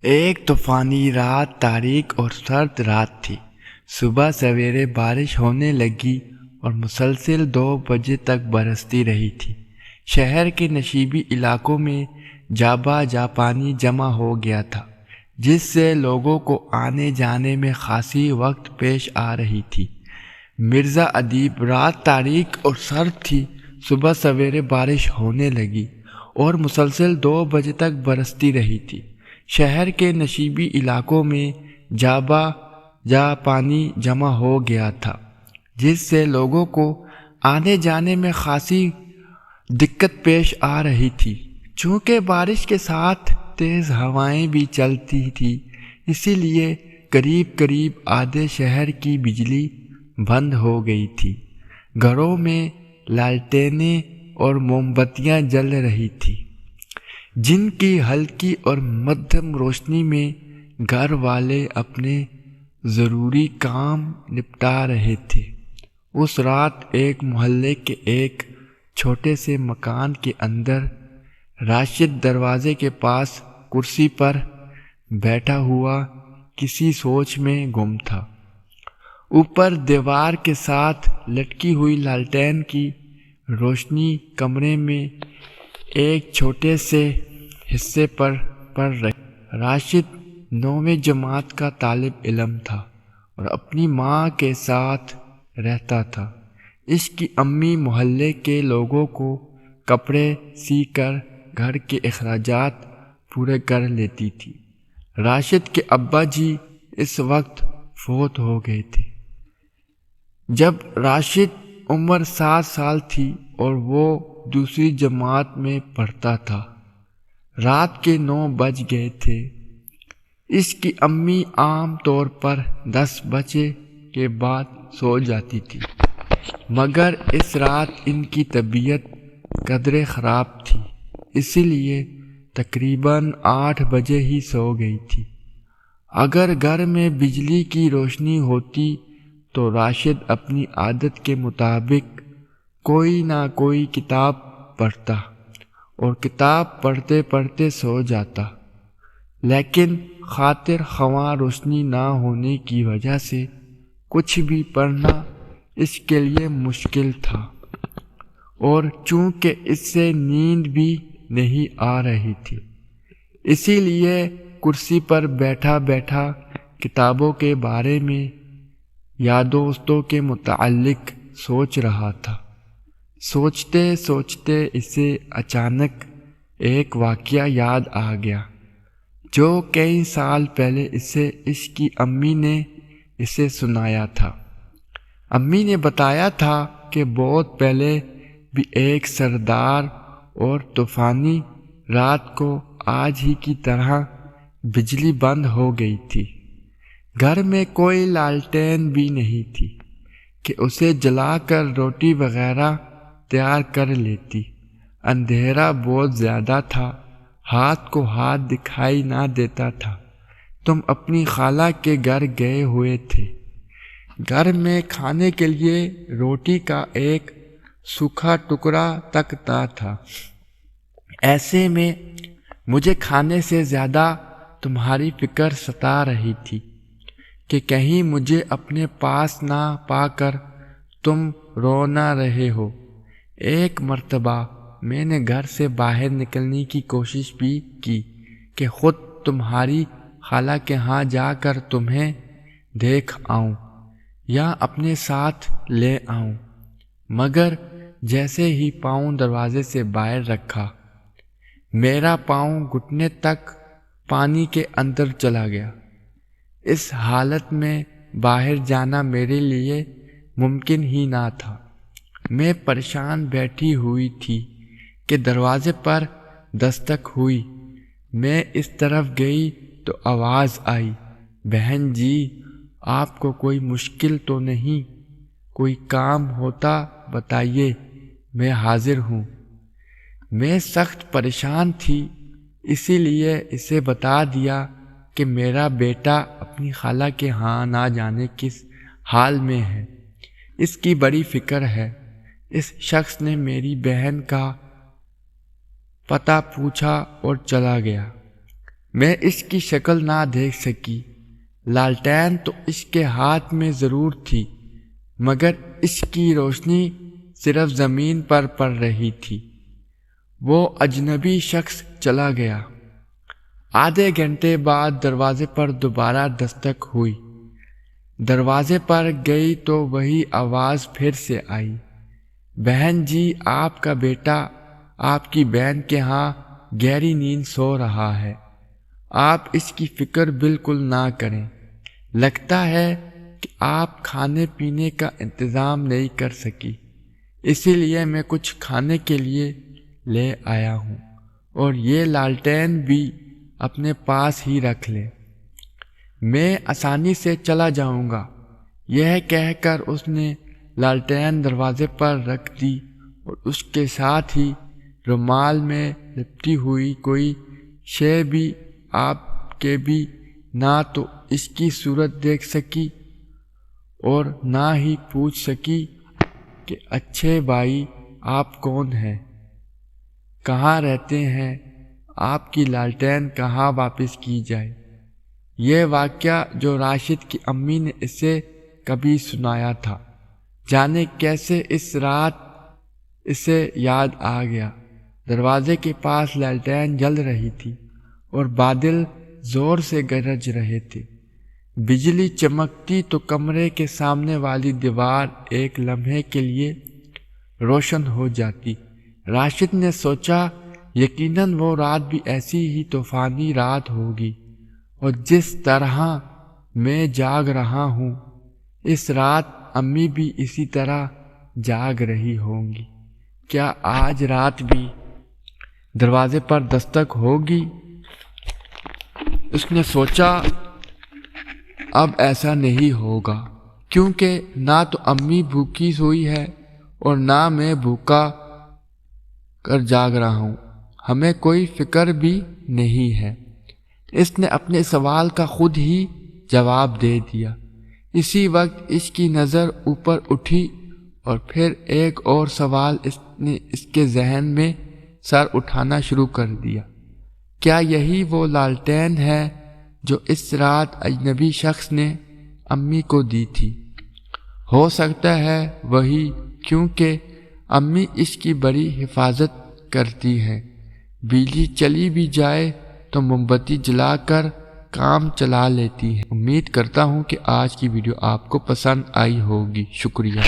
ایک طوفانی رات، تاریک اور سرد رات تھی۔ صبح سویرے بارش ہونے لگی اور مسلسل 2 بجے تک برستی رہی تھی۔ شہر کے نشیبی علاقوں میں جا پانی جمع ہو گیا تھا، جس سے لوگوں کو آنے جانے میں خاصی وقت پیش آ رہی تھی۔ مرزا ادیب رات تاریک اور سرد تھی، صبح سویرے بارش ہونے لگی اور مسلسل 2 بجے تک برستی رہی تھی۔ شہر کے نشیبی علاقوں میں جا پانی جمع ہو گیا تھا، جس سے لوگوں کو آنے جانے میں خاصی دقت پیش آ رہی تھی۔ چونکہ بارش کے ساتھ تیز ہوائیں بھی چلتی تھی، اسی لیے قریب آدھے شہر کی بجلی بند ہو گئی تھی۔ گھروں میں لالٹینیں اور موم بتیاں جل رہی تھیں، جن کی ہلکی اور مدھم روشنی میں گھر والے اپنے ضروری کام نپٹا رہے تھے۔ اس رات ایک محلے کے ایک چھوٹے سے مکان کے اندر راشد دروازے کے پاس کرسی پر بیٹھا ہوا کسی سوچ میں گم تھا۔ اوپر دیوار کے ساتھ لٹکی ہوئی لالٹین کی روشنی کمرے میں ایک چھوٹے سے حصے پر پڑ رہی۔ راشد 9ویں جماعت کا طالب علم تھا اور اپنی ماں کے ساتھ رہتا تھا۔ اس کی امی محلے کے لوگوں کو کپڑے سی کر گھر کے اخراجات پورے کر لیتی تھی۔ راشد کے ابا جی اس وقت فوت ہو گئے تھے جب راشد عمر 7 سال تھی اور وہ دوسری جماعت میں پڑھتا تھا۔ رات کے 9 بج گئے تھے۔ اس کی امی عام طور پر 10 بجے کے بعد سو جاتی تھی، مگر اس رات ان کی طبیعت قدرے خراب تھی، اسی لیے تقریباً 8 بجے ہی سو گئی تھی۔ اگر گھر میں بجلی کی روشنی ہوتی تو راشد اپنی عادت کے مطابق کوئی نہ کوئی کتاب پڑھتا اور کتاب پڑھتے پڑھتے سو جاتا، لیکن خاطر خواہ روشنی نہ ہونے کی وجہ سے کچھ بھی پڑھنا اس کے لیے مشکل تھا، اور چونکہ اس سے نیند بھی نہیں آ رہی تھی، اسی لیے کرسی پر بیٹھا بیٹھا کتابوں کے بارے میں یا دوستوں کے متعلق سوچ رہا تھا۔ سوچتے سوچتے اسے اچانک ایک واقعہ یاد آ گیا جو کئی سال پہلے اسے اس کی امی نے اسے سنایا تھا۔ امی نے بتایا تھا کہ بہت پہلے بھی ایک سردار اور طوفانی رات کو آج ہی کی طرح بجلی بند ہو گئی تھی۔ گھر میں کوئی لالٹین بھی نہیں تھی کہ اسے جلا کر روٹی وغیرہ تیار کر لیتی۔ اندھیرا بہت زیادہ تھا، ہاتھ کو ہاتھ دکھائی نہ دیتا تھا۔ تم اپنی خالہ کے گھر گئے ہوئے تھے۔ گھر میں کھانے کے لیے روٹی کا ایک سوکھا ٹکڑا تک نہ تھا۔ ایسے میں مجھے کھانے سے زیادہ تمہاری فکر ستا رہی تھی کہ کہیں مجھے اپنے پاس نہ پا کر تم رو نہ رہے ہو۔ ایک مرتبہ میں نے گھر سے باہر نکلنے کی کوشش بھی کی کہ خود تمہاری خالہ کے ہاں جا کر تمہیں دیکھ آؤں یا اپنے ساتھ لے آؤں، مگر جیسے ہی پاؤں دروازے سے باہر رکھا، میرا پاؤں گھٹنے تک پانی کے اندر چلا گیا۔ اس حالت میں باہر جانا میرے لیے ممکن ہی نہ تھا۔ میں پریشان بیٹھی ہوئی تھی کہ دروازے پر دستک ہوئی۔ میں اس طرف گئی تو آواز آئی، بہن جی، آپ کو کوئی مشکل تو نہیں؟ کوئی کام ہوتا بتائیے، میں حاضر ہوں۔ میں سخت پریشان تھی، اسی لیے اسے بتا دیا کہ میرا بیٹا اپنی خالہ کے ہاں نہ جانے کس حال میں ہے، اس کی بڑی فکر ہے۔ اس شخص نے میری بہن کا پتہ پوچھا اور چلا گیا۔ میں اس کی شکل نہ دیکھ سکی۔ لالٹین تو اس کے ہاتھ میں ضرور تھی، مگر اس کی روشنی صرف زمین پر پڑ رہی تھی۔ وہ اجنبی شخص چلا گیا۔ آدھے گھنٹے بعد دروازے پر دوبارہ دستک ہوئی۔ دروازے پر گئی تو وہی آواز پھر سے آئی، بہن جی، آپ کا بیٹا آپ کی بہن کے ہاں گہری نیند سو رہا ہے، آپ اس کی فکر بالکل نہ کریں۔ لگتا ہے کہ آپ کھانے پینے کا انتظام نہیں کر سکی، اسی لیے میں کچھ کھانے کے لیے لے آیا ہوں، اور یہ لالٹین بھی اپنے پاس ہی رکھ لے، میں آسانی سے چلا جاؤں گا۔ یہ کہہ کر اس نے لالٹین دروازے پر رکھ دی اور اس کے ساتھ ہی رومال میں لپٹی ہوئی کوئی شے بھی آپ کے بھی نہ تو اس کی صورت دیکھ سکی اور نہ ہی پوچھ سکی کہ اچھے بھائی آپ کون ہیں، کہاں رہتے ہیں، آپ کی لالٹین کہاں واپس کی جائے۔ یہ واقعہ جو راشد کی امی نے اسے کبھی سنایا تھا، جانے کیسے اس رات اسے یاد آ گیا۔ دروازے کے پاس لالٹین جل رہی تھی اور بادل زور سے گرج رہے تھے۔ بجلی چمکتی تو کمرے کے سامنے والی دیوار ایک لمحے کے لیے روشن ہو جاتی۔ راشد نے سوچا یقیناً وہ رات بھی ایسی ہی طوفانی رات ہوگی، اور جس طرح میں جاگ رہا ہوں اس رات امی بھی اسی طرح جاگ رہی ہوں گی۔ کیا آج رات بھی دروازے پر دستک ہوگی؟ اس نے سوچا اب ایسا نہیں ہوگا، کیونکہ نہ تو امی بھوکی سوئی ہے اور نہ میں بھوکا کر جاگ رہا ہوں، ہمیں کوئی فکر بھی نہیں ہے۔ اس نے اپنے سوال کا خود ہی جواب دے دیا۔ اسی وقت اس کی نظر اوپر اٹھی اور پھر ایک اور سوال اس نے اس کے ذہن میں سر اٹھانا شروع کر دیا۔ کیا یہی وہ لالٹین ہے جو اس رات اجنبی شخص نے امی کو دی تھی؟ ہو سکتا ہے وہی، کیونکہ امی اس کی بڑی حفاظت کرتی ہے۔ بجلی چلی بھی جائے تو موم بتی جلا کر کام چلا لیتی ہے۔ امید کرتا ہوں کہ آج کی ویڈیو آپ کو پسند آئی ہوگی۔ شکریہ۔